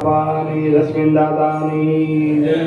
બાપાની રશ્મિન દાદાની જય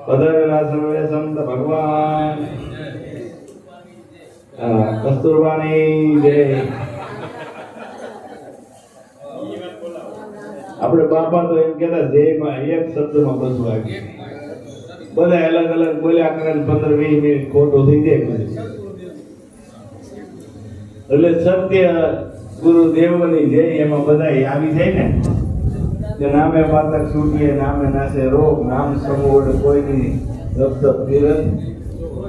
પધારેલા સર્વે સંત ભગવાન કસ્તુરબાની જય આપણે બાપા તો એમ કહેતા જયમાં એક શબ્દમાં બધું આવી બધા અલગ અલગ બોલ્યા કરે 15-20 મિનિટ ખોટું થઈ જાય એટલે સત્ય ગુરુદેવની જય એમાં બધા આવી જાય ને કે નામે પાતક છૂટીએ નામે નાશે રોગ નામ સમૂળ કોઈની રક્ત તીરથ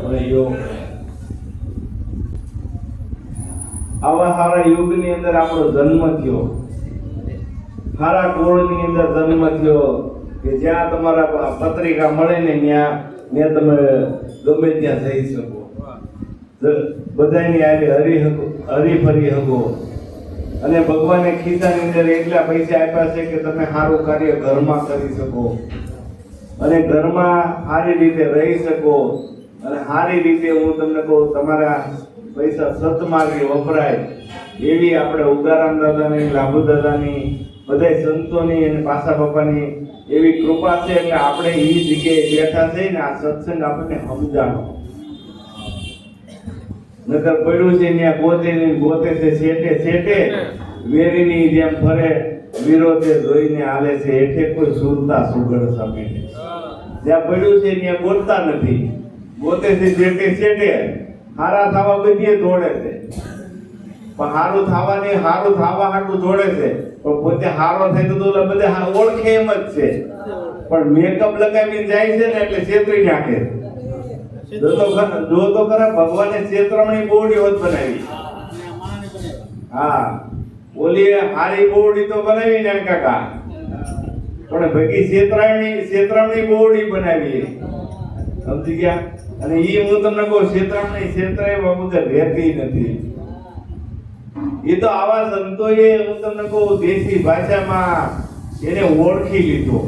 અને યોગ આવા હારા યુગની અંદર આપણો જન્મ થયો હારા કુળની અંદર જન્મ થયો કે જ્યાં તમારા પત્રિકા મળે ને ત્યાં તમે ગમે ત્યાં જઈ શકો બધાની આજે હરીફરી શકો અને ભગવાને ખિસ્સાની અંદર એટલા પૈસા આપ્યા છે કે તમે સારું કાર્ય ઘરમાં કરી શકો અને ઘરમાં સારી રીતે રહી શકો અને સારી રીતે હું તમને કહું તમારા પૈસા સત્માર્ગે વપરાય એવી આપણે ઉગારામ દાદાની લાભુ દાદાની બધા સંતોની અને પાસા બાપાની એવી કૃપા છે એટલે આપણે એ જગ્યાએ બેઠા છે ને આ સત્સંગ આપણને સમજાણો નકર પડ્યું છે ત્યાં ગોતે છે છેટે વેરીની જેમ ફરે વિરોધે જોઈને હાલે છે એઠે કોઈ સુરતા સુગડ સમે જ્યાં પડ્યું છે ત્યાં ગોતતા નથી ગોતે છે છેટે હારા થવા બધીએ દોડે છે પણ હારું થવા હાટું દોડે છે પણ પોતે હારો થાય તો બધા ઓળખે એમ જ છે પણ મેકઅપ લગાવીને જાય છે ને એટલે છેતરી નાખે જો તો ખરા ભગવાને છેતરમણી બોરડી હોત બનાવી હા ઓલી હારી બોરડી તો બનાવી ને કાકા પણ ભગી છેતરમણી બોરડી બનાવી સમજી ગયા અને ઈ હું તમને કહું છેતરમણી છેતરાય વગર રહેતી નથી એ તો આવા સંતોએ હું તમને કહું દેશી ભાષામાં એને ઓળખી લીધો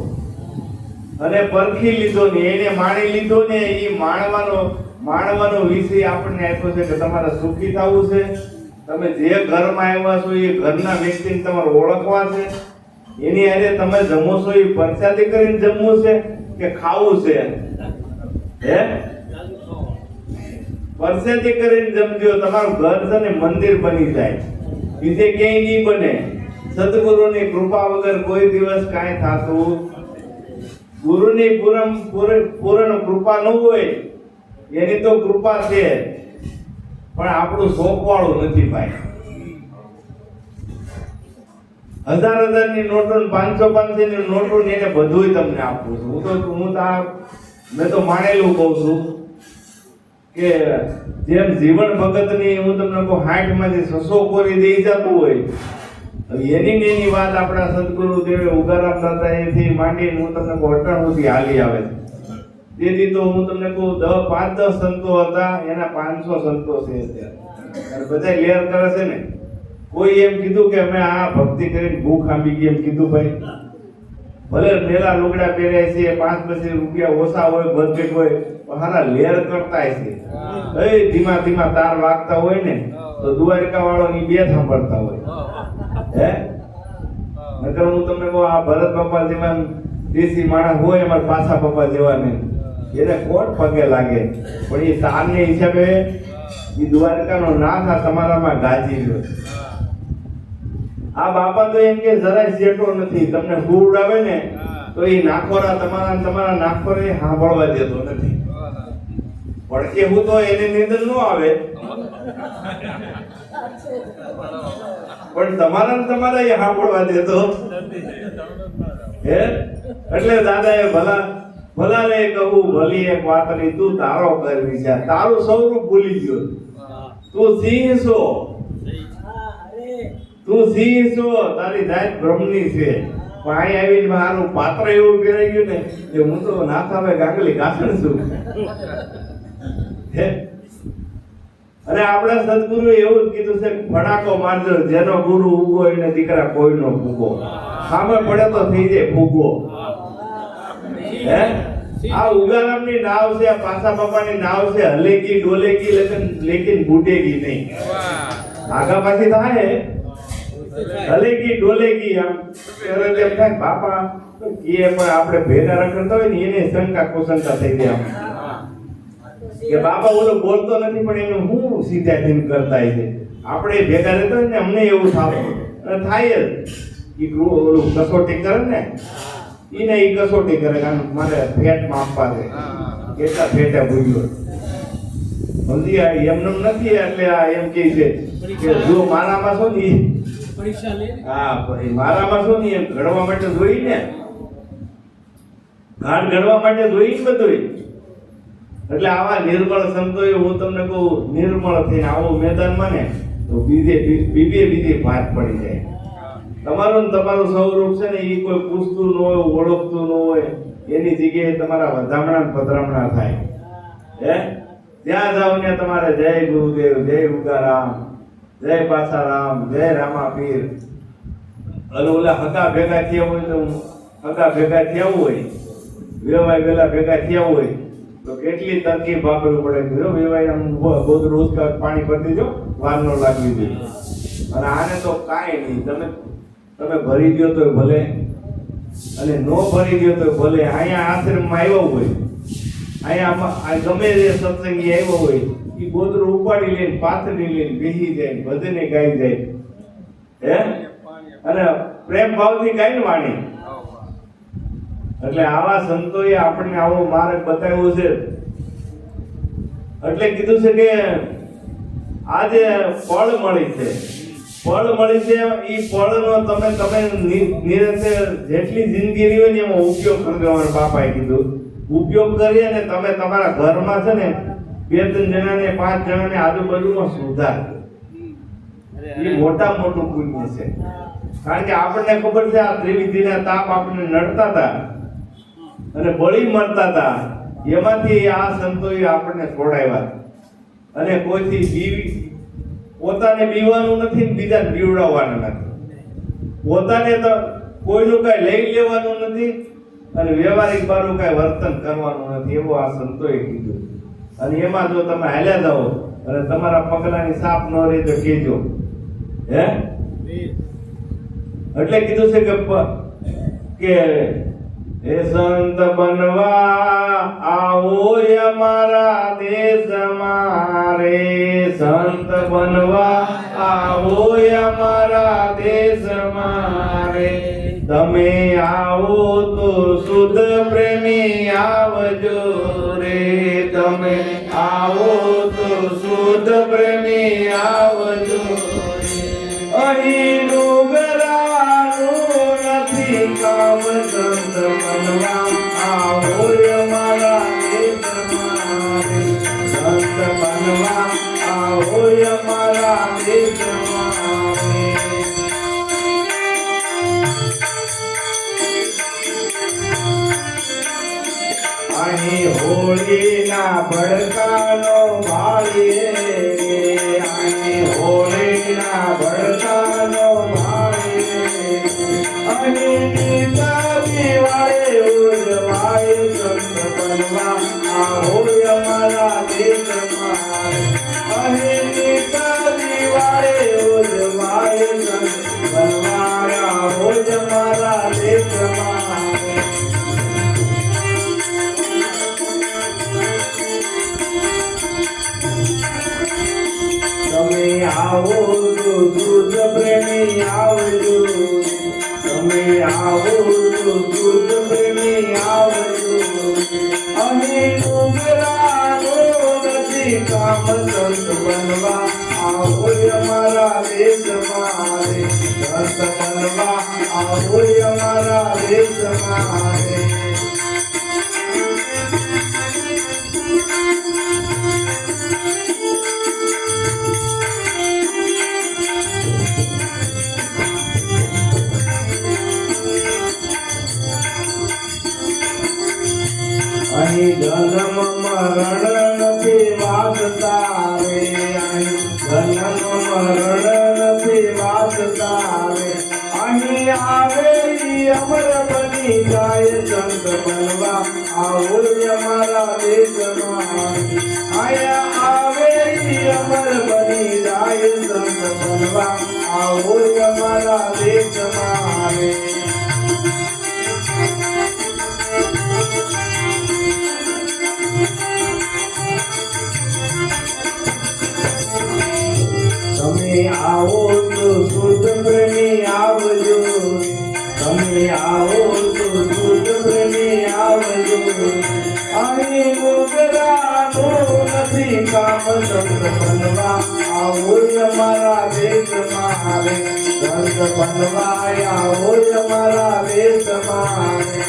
અને પરખી લીધો ને એને માણી લીધો ને એ માણવાનો વિષય આપણને આપ્યો છે કે તમારે સુખી થવું છે તમે જે ઘરમાં આવ્યા છો એ ઘરના વ્યક્તિને તમારે ઓળખવા છે એની હારે તમે જમો છો એ પ્રસાદી કરીને જમવું છે કે ખાવું છે હે પ્રસાદી કરીને જમજો તમારું ઘર છે ને મંદિર બની જાય બીજે ક્યાંય નહીં બને સદગુરુની કૃપા વગર કોઈ દિવસ કાંઈ થતું ગુરુની પૂર્ણ કૃપા ન હોય એની તો કૃપા છે પણ આપણું શોખવાળું નથી ભાઈ 1000 ની નોટો 500 ની નોટો ને એને બધુંય તમને આપું છું મેં તો માનેલું કહું છું કે જેમ જીવન ભગતની હું તમને કહું 60 માંથી 600 કોરી દઈ જતું હોય એની વાત આપણા સદગુરુ દેવે ઉગારામ દાદાએથી માંડીને હું તમને કહું 98 સુધી હાલી આવે છે તેથી તો હું તમને કહું 5-10 સંતો હતા એના 500 સંતો છે અત્યારે બધા લેર કરે છે ને કોઈ એમ કીધું કે અમે આ ભક્તિ કરીને ભૂખ આંબી ગઈ એમ કીધું ભાઈ ભલે મેલા લુગડા પહેર્યા છે 5-10 રૂપિયા ઓછા હોય બજેટ હોય હારા લેર કરતા છે ધીમા ધીમા તાર વાગતા હોય ને તો દ્વારકા વાળો ની બે સાંભળતા હોય હે નકર હું તમને કહું આ ભરત બાપા જેવા દેશી માણસ હોય અમારા પાછા બાપા જેવા ને એને કોણ પગે લાગે પણ એ તારને હિસાબે એ દ્વારકાનો નાથ આ તમારામાં ગાજી રહ્યો આ બાપા તો એમ કે જરાય શેટો નથી તમને હુવડાવે ને તો એ નાખોરા તમારા નાખોરે સાંભળવા દેતો નથી પણ એવું તો એને નિંદર ન આવે પણ તમારા એ સાંભળવા દેતો હે એટલે દાદાએ ભલાને કહું ભલી એક વાતની તું તારો કર વિચાર તારું સ્વરૂપ ભૂલી ગયો તું સિંહ છો તારી જાત બ્રહ્મની છે પણ અહીં આવીને મારું પાત્ર એવું પહેરાઈ ગયું ને કે હું તો નાથાવે ગાંગલી ગાસણ છું હે અને આપણા સદગુરુ એવું જ કીધું છે ફડાકો મારજો જેનો ગુરુ ઉગો એને દીકરા કોઈનો ભૂગો સામે પડે તો થઈ જાય ભૂગો હે આ ઉગારામની નાવ છે આ પાસા બાપાની નાવ છે હલેગી ડોલેગી લેકિન બૂટેગી નહીં આગા પાછી થાય હલેગી ડોલેગી આમ ત્યારે એમ થાય બાપા એ પણ આપણે ભેગા રખડતા હોય ને એને શંકા કુશંકા થઈ જાય કે બાપા ઓલો બોલતો નથી પણ એનું હું સીધા દિન કરતા છે આપણે ભેગા રહેતા હોય ને અમને એવું થાય જ ઓલું કસોટી કરે ને એને એ કસોટી કરે કારણ મારે ફેટ માપવા છે કેટલા ફેટા ભૂલ્યો સમજી એમને નથી એટલે આ એમ કહે છે કે જો મારામાં શું ને પરીક્ષા લે હા મારામાં શું ને એમ ઘડવા માટે જોઈ ને ઘાટ ઘડવા માટે જોઈ બધું એટલે આવા નિર્મળ સંતોએ હું તમને કહું નિર્મળ થઈને આવો મેદાનમાં ને તો બીજે ભાત પડી જાય તમારું સ્વરૂપ છે ને એ કોઈ પૂછતું ન હોય ઓળખતું ન હોય એની જગ્યાએ તમારા વધામણા પધરામણા થાય હે ત્યાં જાઓ ને તમારે જય ગુરુદેવ જય ઉગારામ જય પાસારામ જય રામાપીર અને ઓલા હગા ભેગા થયા હોય તો હગા ભેગા થયા હોય વેવાય વેલા ભેગા થયા હોય તો કેટલી તરકીબ વાપરવી પડે જો વેવાય આમ બહુ રોજ પાણી ભરી દેજો વાર ન લાગવી જોઈએ અને આને તો કાંઈ નહીં તમે ભરી દો તો ભલે અને નો ભરી દો તો ભલે અહીંયા આશ્રમમાં આવ્યો હોય અહીંયા ગમે તે સત્સંગી આવ્યો હોય એ ગોદરું ઉપાડી લઈને પાથરી લઈને બેસી જાય ભજને ગાઈ જાય હે અને પ્રેમ ભાવથી ગાઈને વાણી એટલે આવા સંતોએ આપણને આવો માર્ગ બતાવ્યો છે એટલે કીધું છે કે આજે ફળ મળી છે એ ફળનો તમે નિરંતર જેટલી જિંદગી રહી હોય ને એમાં ઉપયોગ કરવાનો બાપાએ કીધું ઉપયોગ કરી અને તમે તમારા ઘરમાં છે ને 2-3 જણાને 5 જણાને આજુબાજુમાં સુધાર એ મોટું પુણ્ય છે કારણ કે આપણને ખબર છે આ ત્રિવિધિના તાપ આપણને નડતા હતા અને બળી મરતા હતા એમાંથી આ સંતોએ આપણને છોડાવ્યા અને કોઈથી પોતાને બીવાનું નથી બીજાને બીવડાવવાનું નથી પોતાને તો કોઈનું કઈ લઈ લેવાનું નથી અને વ્યવહારિક બારું કઈ વર્તન કરવાનું નથી એવું આ સંતોએ કીધું અને એમાં જો તમે હાલ્યા જાઓ અને તમારા પગલાની સાપ ન રહે તો કહેજો હે એટલે કીધું છે કે હે સંત બનવા આવો અમારા દેશમાં રે સંત બનવા આવો અમારા દેશમાં રે તમે આવો તો શુદ્ધ પ્રેમી આવજો રે તમે આવો તો શુદ્ધ પ્રેમી આવજો અહીં ડુંગરાનું નથી કામ સંત બનવા આવો અમારા દેશમાં રે સંત બનવા આવો અમારા દેશમાં રે અહીં હોળીના ભડકાનો ભાળીએ અહીં હોળીના ભડકાનો ભાળીએ અહીં ગીતાજી વાળે ઉજવાય સંત બનવા આવો અમારા દેશમાં અહીં ગીતાજી વાળે ઉજવાય સંત બનવા આવો અમારા દેશમાં તમે આવો તો શુદ્ધ પ્રેમી આવજો તમે આવો તો શુદ્ધ પ્રેમી આવજો અને ડુંગરાનો નથી કામ સંત બનવા આવો અમારા દેશમાં રે સંત બનવા આવો અમારા દેશમાં રે અહીં જન્મ મરણ નથી વાગતા રે અહીં જન્મ મરણ નથી વાગતા રે અહીં આવે અમર બની જાય સંત બનવા આવો અમારા દેશમાં અહીંયા આવે અમર બની જાય સંત બનવા આવો અમારા દેશમાં રે. તમે આવો તો શુદ્ધ પ્રેમી આવજો, તમે આવો તો શુદ્ધ પ્રેમી આવજો. અહીં મોગરાનું નથી કામ સંત બનવા, આવો અમારા દેશમાં રે. સંત બનવા આવો અમારા દેશમાં રે.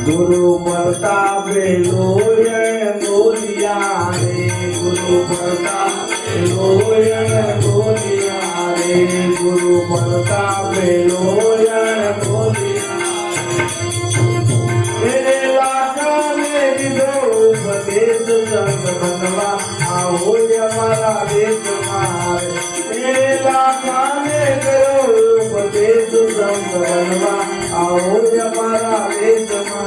ગુરુ પ્રતાપે લોયણ બોલિયા રે, ગુરુ પ્રતાપે લોયણ બોલિયા રે, ગુરુ પ્રતાપે લોયણ બોલિયા રે. લાખાને દીધો ઉપદેશ સંત બનવા, આવો અમારા દેશમાં રે. લાખાને કર્યો ઉપદેશ સંત બનવા, આવો અમારા દેશમાં.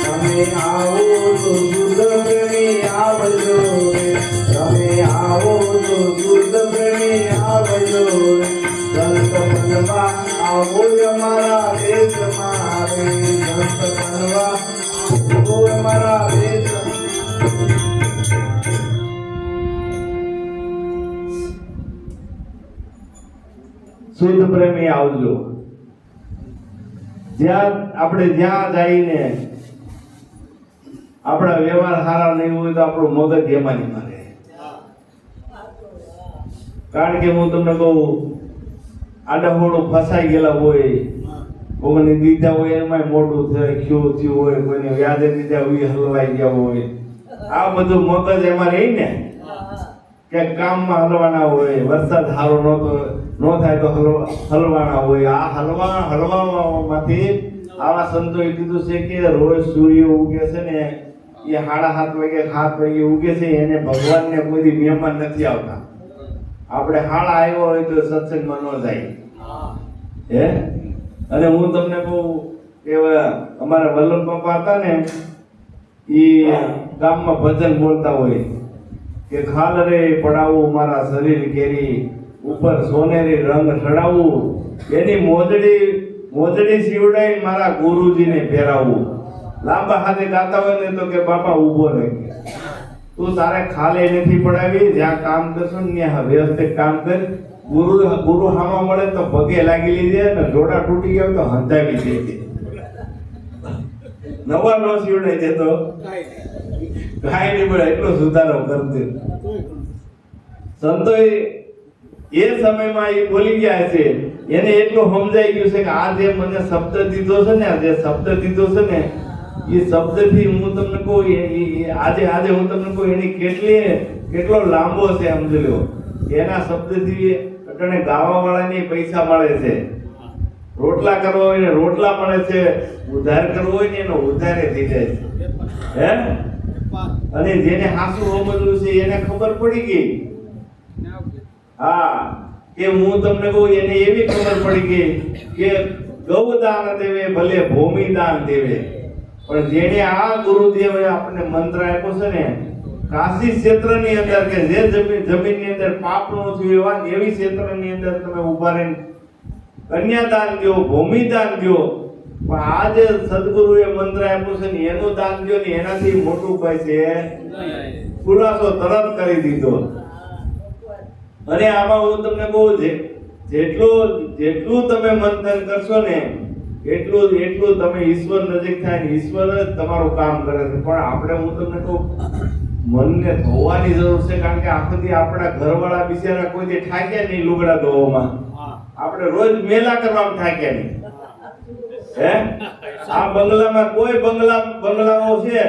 તમે આવો તો શુદ્ધ પ્રેમી આવજો રે, તમે આવો તો શુદ્ધ પ્રેમી આવજો રે. સંત બનવા આવો અમારા દેશમાં રે, સંત બનવા આવો અમારા દેશમાં. શુદ્ધ પ્રેમી આવજો. આપણે જ્યાં જઈને આપણા વ્યવહાર સારા નહીં હોય તો આપણું મગજ એમાં નહીં મારે. કારણ કે હું તમને કહું, આડાહોડું ફસાઈ ગયેલા હોય, કોઈને દીધા હોય એમાં મોટું થયું હોય, કોઈને વ્યાજે દીધા હોય હલવાઈ ગયા હોય, આ બધું મગજ એમાં રહી ને કે કામમાં હલવાના હોય, વરસાદ સારો ન થાય તો હલવાના હોય. આ હલવામાંથી આવા સંતોએ કીધું છે કે રોજ સૂર્ય ઉગે છે ને એ 7:30 વાગે 7 વાગે ઉગે છે, એને ભગવાનને કોઈ મહેમાન નથી આવતા. આપણે 7 આવ્યો હોય તો સત્સંગમાં ન જાય હે. અને હું તમને કહું કે અમારા વલ્લભ પપ્પા હતા ને, એ ગામમાં ભજન બોલતા હોય કે ખાલ રે પડાવું મારા શરીર કેરી, ઉપર સોનેરી રંગ ચડાવવું, એની મોજડી સીવડાઈ મારા ગુરુજીને પહેરાવવું. લાંબા હાથે ગાતા હોય ને તો કે બાપા ઊભો રહે, તું તારે ખાલે નથી પડાવી, જ્યાં કામ કરશો ને ત્યાં વ્યવસ્થિત કામ કર. ગુરુ હામા મળે તો પગે લાગી લીધે ને જોડા તૂટી ગયા તો હંધાવી દેજે, નવા નો સીવડાઈ દેતો કાંઈ નહીં મળે. એટલો સુધારો કરતી સંતોએ એ સમયમાં એ બોલી ગયા છે, એને એટલું સમજાઈ ગયું છે કે આ જે મને શબ્દ દીધો છે ને, જે શબ્દ દીધો છે ને, એ શબ્દથી હું તમને કહું, આજે હું તમને કહું એની કેટલો લાંબો છે સમજી લો. એના શબ્દથી અટણે ગાવા વાળાને પૈસા મળે છે, રોટલા કરવા હોય ને રોટલા મળે છે, ઉધાર કરવો હોય ને એનો ઉધારે થઈ જાય છે હે. અને જેને હાસુ સમજવું છે એને ખબર પડી ગઈ. હા, કે હું તમને કહું, એને એવી ખબર પડી ગઈ કે ગૌદાન દેવે ભલે ભૂમિદાન દેવે, પણ જેને આ ગુરુદેવે આપણને મંત્ર આપ્યો છે ને, કાશી ક્ષેત્રની અંદર કે જે જમીનની અંદર પાપ નો થયું એવી ક્ષેત્રની અંદર તમે ઉભા રહીને કન્યાદાન દો, ભૂમિદાન દો. પણ આ જે સદગુરુએ મંત્ર આપ્યો છે ને એનું દાન દો ને, એનાથી મોટું કઈ છે ખુલાસો તરત કરી દીધો. અને આમાં હું તમને કહું, જેટલું તમે મંથન કરશો ને એટલું તમે ઈશ્વર નજીક થાય ને ઈશ્વર જ તમારું કામ કરે છે. પણ આપણે હું તમને કહું, મનને ધોવાની જરૂર છે. કારણ કે આખથી આપણા ઘરવાળા બિચારા કોઈ થાક્યા નહીં લુગડા ધોવામાં, આપણે રોજ મેલા કરવામાં થાક્યા નહીં હે. આ બંગલામાં કોઈ બંગલાઓ છે,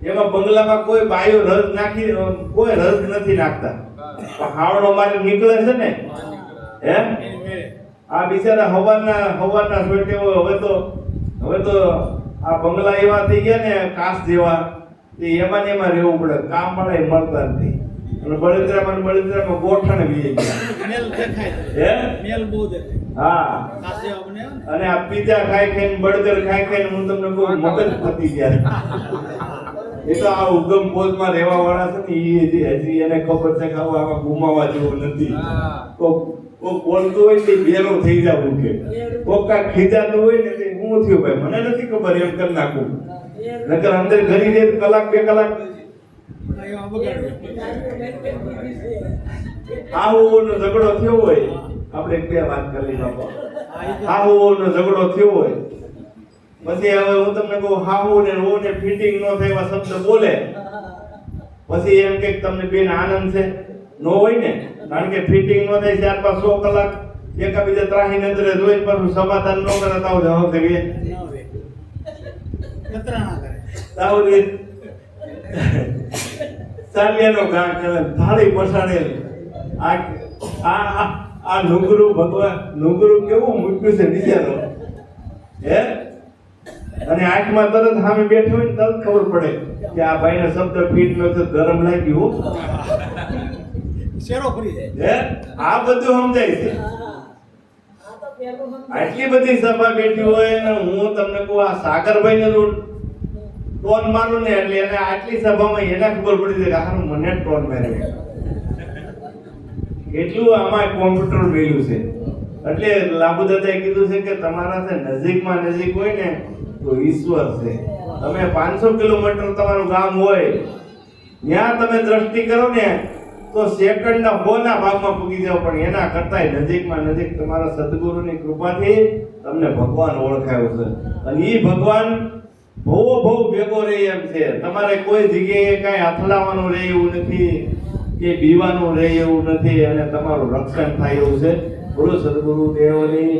એમાં બંગલામાં કોઈ બાયો રસ નાખી, કોઈ રસ નથી નાખતા. હાવડો મારે નીકળે છે ને હે. આ બિચારા હવાના સોટે હવે તો આ બંગલા એવા થઈ ગયા ને કાસ જેવા, એમાં ને એમાં રહેવું પડે, કામ મળે મળતા નથી. અને બળતરામાં ગોઠણ વી ગયા હે, મેલ બહુ દેખાય હા અને આ પીઝા ખાઈ ખાઈને બર્ગર ખાઈ ખાઈને હું તમને કહું મગજ ફતી ગયા. એ તો આ ઉગમ પોઝમાં રહેવા વાળા છે ને હજી એને ખબર છે કે આમાં ગુમાવા જેવું નથી. કોક બોલતું હોય ને બેરો થઈ જવું કે કોક કાંઈક ખીજાતું હોય ને તે હું થયું ભાઈ મને નથી ખબર એમ કરી નાખું. નકર અંદર ઘરી દે કલાક 2 કલાક આવો ઝઘડો થયો હોય. આપણે 2 વાત કરી બાપા. આવો ઝઘડો થયો હોય પછી હવે હું તમને કહું હાહુ ને રો ને ફિટિંગ નો થાય એવા શબ્દ બોલે પછી એમ કે તમને બેન આનંદ છે નો હોય ને કારણ કે ફિટિંગ નો થાય 4-5 કલાક એકાબીજા ત્રાહી નજરે જોઈ પાછું સમાધાન ન કરે તાવ જવાબ કરીએ કતરાણા કરે તાવ દે ચાલ્યાનો ઘા કરે થાળી પસાડેલ આ નુગરું ભગવાન નુગરું કેવું મૂક્યું છે વિચારો હે અને આંખમાં તરત સામે બેઠો હોય ને તરત ખબર પડે કે આ ભાઈને શબ્દ ફીટ નો તો ગરમ લાગ્યું શેરો ફરી જાય હે આ બધું સમજાય છે. આટલી બધી સભા બેઠી હોય ને હું તમને કહું આ સાગરભાઈ ને ટોન મારું ને એટલે એને આટલી સભામાં એને ખબર પડી જાય કે આનું મને ટોન માર્યો એટલું આમાં કોમ્પ્યુટર મેળ્યું છે. એટલે લાભુ દાદાએ કીધું છે કે તમારા નજીકમાં નજીક હોય ને તો ઈશ્વર છે. તમે 500 કિલોમીટર તમારું ગામ હોય ત્યાં તમે દ્રષ્ટિ કરો ને તો સેકન્ડના હોના ભાગમાં પૂગી જાવ પણ એના કરતાંય નજીકમાં નજીક તમારા સદગુરુની કૃપાથી તમને ભગવાન ઓળખાયો છે. અને એ ભગવાન બહુ ભેગો રહે એમ છે. તમારે કોઈ જગ્યાએ કાંઈ અથડાવાનું રહે એવું નથી કે બીવાનું રહે એવું નથી અને તમારું રક્ષણ થાય એવું છે. બોલો સદગુરુ દેવની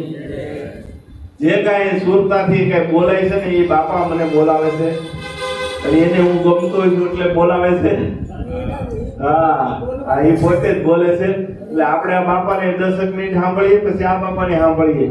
જે કાંઈ સુરતાથી કાંઈ બોલાય છે ને એ બાપા મને બોલાવે છે અને એને હું ગમતો છું એટલે બોલાવે છે. હા એ પોતે જ બોલે છે એટલે આપણે આ બાપાને 10 મિનિટ સાંભળીએ પછી આ બાપાને સાંભળીએ.